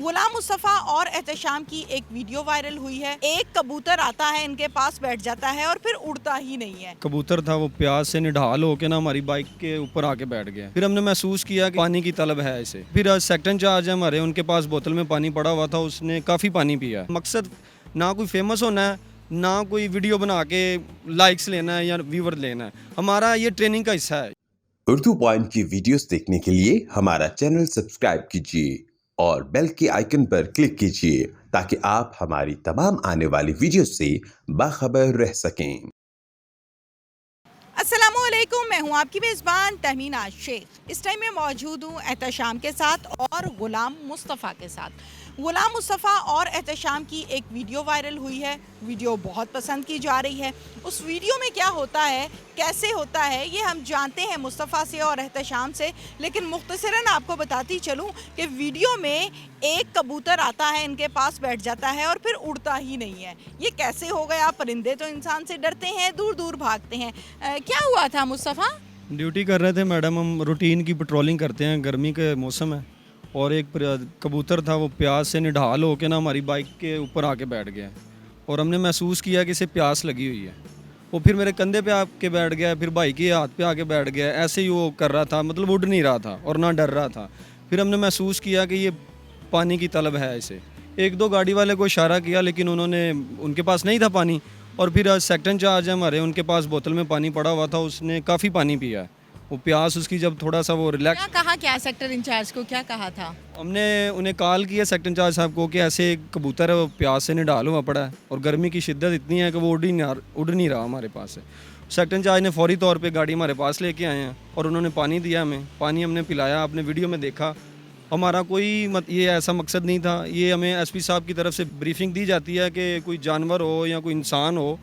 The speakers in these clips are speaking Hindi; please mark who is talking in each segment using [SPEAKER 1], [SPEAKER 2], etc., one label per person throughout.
[SPEAKER 1] गुलाम मुस्तफ़ा और एहतशाम की एक वीडियो वायरल हुई है। एक कबूतर आता है, इनके पास बैठ जाता है और फिर उड़ता ही नहीं है।
[SPEAKER 2] कबूतर था वो प्यास से निढाल होके ना हमारी बाइक के ऊपर आके बैठ गया। फिर हमने महसूस किया कि पानी की तलब है इसे। फिर सेक्टर इंचार्ज है हमारे, उनके पास बोतल में पानी पड़ा हुआ था, उसने काफ़ी पानी पिया। मकसद ना कोई फेमस होना है, ना कोई वीडियो बना के लाइक्स लेना है या व्यूवर लेना है। हमारा ये ट्रेनिंग का हिस्सा है।
[SPEAKER 3] उर्दू पॉइंट की वीडियोस देखने के लिए हमारा चैनल सब्सक्राइब कीजिए और बेल के आइकन पर क्लिक कीजिए ताकि आप हमारी तमाम आने वाली वीडियोस से बाखबर रह सकें।
[SPEAKER 1] अस्सलामुअलैकुम, मैं हूं आपकी मेज़बान तहमीना शेख। इस टाइम मैं मौजूद हूं एहतशाम के साथ और गुलाम मुस्तफ़ा के साथ। गुलाम मुस्तफ़ा और एहतशाम की एक वीडियो वायरल हुई है। वीडियो बहुत पसंद की जा रही है। उस वीडियो में क्या होता है, कैसे होता है, ये हम जानते हैं मुस्तफ़ा से और एहतशाम से। लेकिन मुख्तसरन आपको बताती चलूँ कि वीडियो में एक कबूतर आता है, इनके पास बैठ जाता है और फिर उड़ता ही नहीं है। ये कैसे हो गया? परिंदे तो इंसान से डरते हैं, दूर दूर भागते हैं। क्या हुआ था मुस्तफ़ा?
[SPEAKER 2] ड्यूटी कर रहे थे मैडम, हम रूटीन की पेट्रोलिंग करते हैं, गर्मी के मौसम है। और एक कबूतर था वो प्यास से निढाल होके ना हमारी बाइक के ऊपर आके बैठ गया। और हमने महसूस किया कि इसे प्यास लगी हुई है। वो फिर मेरे कंधे पे आके बैठ गया, फिर भाई के हाथ पे आके बैठ गया। ऐसे ही वो कर रहा था, मतलब उड़ नहीं रहा था और ना डर रहा था। फिर हमने महसूस किया कि ये पानी की तलब है इसे। एक दो गाड़ी वाले को इशारा किया लेकिन उनके पास नहीं था पानी। और फिर सेक्टर इंचार्ज है हमारे, उनके पास बोतल में पानी पड़ा हुआ था, उसने काफ़ी पानी पिया। वो प्यास उसकी जब थोड़ा सा वो रिलैक्स।
[SPEAKER 1] क्या कहा, क्या सेक्टर इंचार्ज को क्या कहा था?
[SPEAKER 2] हमने उन्हें कॉल किया सेक्टर इंचार्ज साहब को कि ऐसे एक कबूतर है वो प्यास से निढाल हुआ पड़ा है और गर्मी की शिद्दत इतनी है कि वो उड़ नहीं रहा हमारे पास से। सेक्टर इंचार्ज ने फौरी तौर पे गाड़ी हमारे पास लेके आए हैं और उन्होंने पानी दिया हमें। पानी हमने पिलाया, आपने वीडियो में देखा। हमारा कोई ये ऐसा मकसद नहीं था। ये हमें एसपी साहब की तरफ से ब्रीफिंग दी जाती है कि कोई जानवर हो या कोई इंसान हो,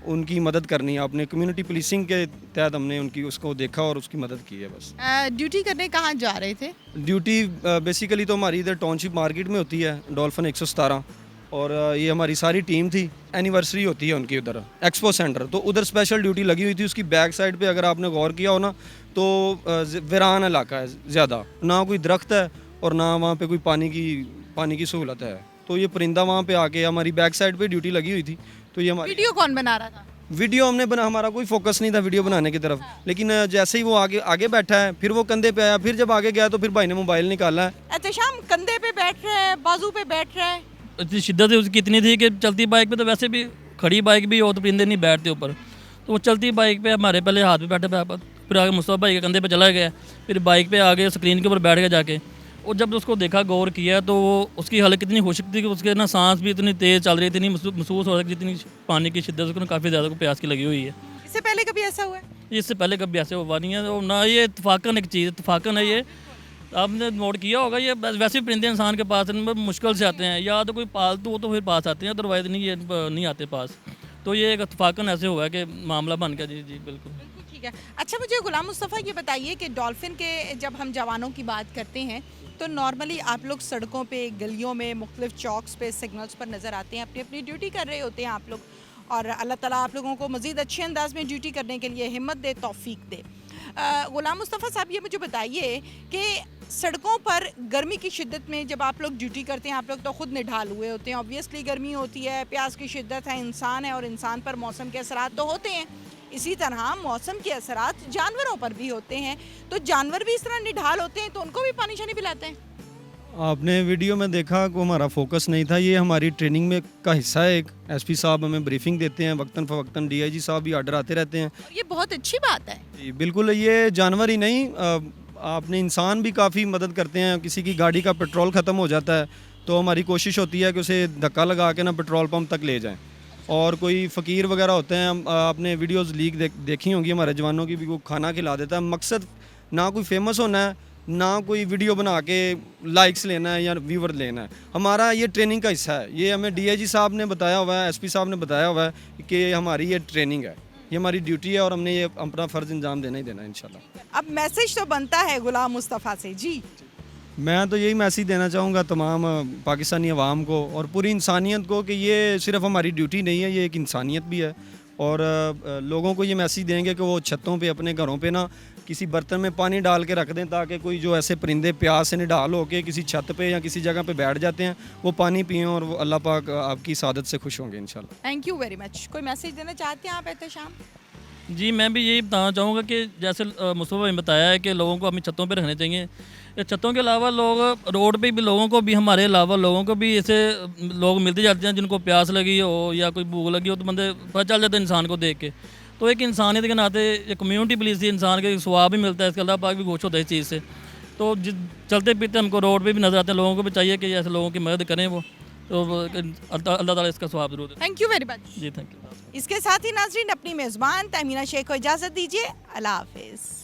[SPEAKER 2] उनकी मदद करनी है। आपने कम्युनिटी पुलिसिंग के तहत हमने उसको देखा और उसकी मदद की है बस।
[SPEAKER 1] ड्यूटी करने कहाँ जा रहे थे?
[SPEAKER 2] ड्यूटी बेसिकली तो हमारी इधर टाउनशिप मार्केट में होती है, डॉल्फिन 117। और ये हमारी सारी टीम थी। एनिवर्सरी होती है उनकी उधर एक्सपो सेंटर, तो उधर स्पेशल ड्यूटी लगी हुई थी। उसकी बैक साइड पे अगर आपने गौर किया हो ना तो वीरान इलाका है, ज़्यादा ना कोई दरख्त है और ना वहाँ पे कोई पानी की सहूलत है। तो ये परिंदा वहाँ पे आके हमारी बैक साइड पे ड्यूटी लगी हुई थी। तो ये हमारी
[SPEAKER 1] वीडियो कौन बना रहा था?
[SPEAKER 2] वीडियो हमने बना, हमारा कोई फोकस नहीं था वीडियो बनाने की तरफ। लेकिन जैसे ही वो आगे बैठा है, फिर वो कंधे पे आया, फिर जब आगे गया तो फिर भाई ने मोबाइल निकाला है।
[SPEAKER 1] एहतशाम कंधे पे बैठ रहा है, बाजू पे बैठ रहा है।
[SPEAKER 4] इतनी शिद्दत उसकी इतनी थी कि चलती बाइक पे तो वैसे भी, खड़ी बाइक भी हो तो परिंदे नहीं बैठते ऊपर। तो वो चलती बाइक पे हमारे पहले हाथ पे बैठे, फिर आगे मुस्तफ़ा भाई के कंधे पे चला गया, फिर बाइक पे आगे स्क्रीन के ऊपर बैठ गया जाके। और जब उसको देखा, गौर किया, तो उसकी हालत कितनी खुशक थी कि उसके ना सांस भी इतनी तेज़ चल रही थी, इतनी महसूस हो रहा है जितनी पानी की शिद्दत उसको काफ़ी ज़्यादा प्यास की लगी हुई है।
[SPEAKER 1] इससे पहले कभी ऐसा हुआ है?
[SPEAKER 4] इससे पहले कभी ऐसे हुआ नहीं है। और ना ये इतफाकन एक चीज़ इतफाकन है। ये आपने नोट किया होगा, ये वैसे भी परिंदे इंसान के पास मुश्किल से आते हैं, या तो कोई पालतू हो तो फिर पास आते हैं, अदरवाइज नहीं आते पास। तो ये एक इतफाकन ऐसे हुआ कि मामला बन गया। जी जी बिल्कुल
[SPEAKER 1] ठीक है। अच्छा, मुझे गुलाम मुस्तफ़ा ये बताइए कि डॉल्फिन के जब हम जवानों की बात करते हैं तो नॉर्मली आप लोग सड़कों पे, गलियों में, मुख्तलिफ चौक्स पे, सिग्नल्स पर नज़र आते हैं, अपनी अपनी ड्यूटी कर रहे होते हैं आप लोग। और अल्लाह ताला आप लोगों को मज़ीद अच्छे अंदाज में ड्यूटी करने के लिए हिम्मत दे, तौफीक दे। गुलाम मुस्तफ़ा साहब, ये मुझे बताइए कि सड़कों पर गर्मी की शिद्दत में जब आप लोग ड्यूटी करते हैं, आप लोग तो ख़ुद निढाल हुए होते हैं, ऑब्वियसली गर्मी होती है, प्यास की शिद्दत है, इंसान है और इंसान पर मौसम के असरात तो होते हैं। इसी तरह मौसम के असरात जानवरों पर भी होते हैं। तो जानवर भी इस तरह निढाल होते हैं, तो उनको भी पानी शानी पिलाते हैं?
[SPEAKER 2] आपने वीडियो में देखा कि हमारा फोकस नहीं था। ये हमारी ट्रेनिंग में का हिस्सा है। एक एसपी साहब हमें ब्रीफिंग देते हैं वक्तन फ़वक्तन, डीआईजी साहब भी आर्डर आते रहते हैं।
[SPEAKER 1] और ये बहुत अच्छी बात है।
[SPEAKER 2] जी बिल्कुल, ये जानवर ही नहीं, आपने इंसान भी काफ़ी मदद करते हैं। किसी की गाड़ी का पेट्रोल ख़त्म हो जाता है तो हमारी कोशिश होती है कि उसे धक्का लगा के ना पेट्रोल पंप तक ले जाएं। और कोई फ़कीर वगैरह होते हैं, आपने वीडियोज़ लीक देखी होंगी हमारे जवानों की भी, वो खाना खिला देता है। मकसद ना कोई फेमस होना है, ना कोई वीडियो बना के लाइक्स लेना है या व्यूवर लेना है। हमारा ये ट्रेनिंग का हिस्सा है। ये हमें डीआईजी साहब ने बताया हुआ है, एसपी साहब ने बताया हुआ है कि हमारी ये ट्रेनिंग है, ये हमारी ड्यूटी है और हमने ये अपना फ़र्ज़ अंजाम देना ही देना है इंशाल्लाह।
[SPEAKER 1] अब मैसेज तो बनता है गुलाम मुस्तफ़ा से। जी,
[SPEAKER 2] मैं तो यही मैसेज देना चाहूँगा तमाम पाकिस्तानी अवाम को और पूरी इंसानियत को कि ये सिर्फ हमारी ड्यूटी नहीं है, ये एक इंसानियत भी है। और लोगों को ये मैसेज देंगे कि वो छतों पे, अपने घरों पे ना किसी बर्तन में पानी डाल के रख दें ताकि कोई जो ऐसे परिंदे प्यास से निढाल होके किसी छत पे या किसी जगह पे बैठ जाते हैं वो पानी पिएं और वो अल्लाह पाक आपकी सादत से खुश होंगे इंशाल्लाह।
[SPEAKER 1] Thank you very much. कोई मैसेज देना चाहते हैं आप एहतशाम?
[SPEAKER 4] जी मैं भी यही बताना चाहूँगा कि जैसे मुस्तफ़ा भाई ने बताया है कि लोगों को अपनी छतों पे रखने चाहिए। ये छतों के अलावा लोग रोड पे भी लोगों को भी, हमारे अलावा लोगों को भी ऐसे लोग मिलते जाते हैं जिनको प्यास लगी हो या कोई भूख लगी हो तो बंदे पता चल जाते हैं इंसान को देख के। तो एक इंसानियत के नाते एक कम्युनिटी पुलिस थी, इंसान के स्वाब भी मिलता है, इसके अल्लाह पाक भी खुश होता है इस चीज़ से। तो चलते फिरते हमको रोड पे भी नजर आते हैं, लोगों को भी चाहिए कि ऐसे लोगों की मदद करें वो, तो अल्लाह ताला इसका स्वाब जरूर दें।
[SPEAKER 1] Thank you very much.
[SPEAKER 4] जी थैंक यू।
[SPEAKER 1] इसके साथ ही नाजरीन अपनी मेज़बान तमीना शेख को इजाज़त दीजिए। अल्लाह हाफिज़।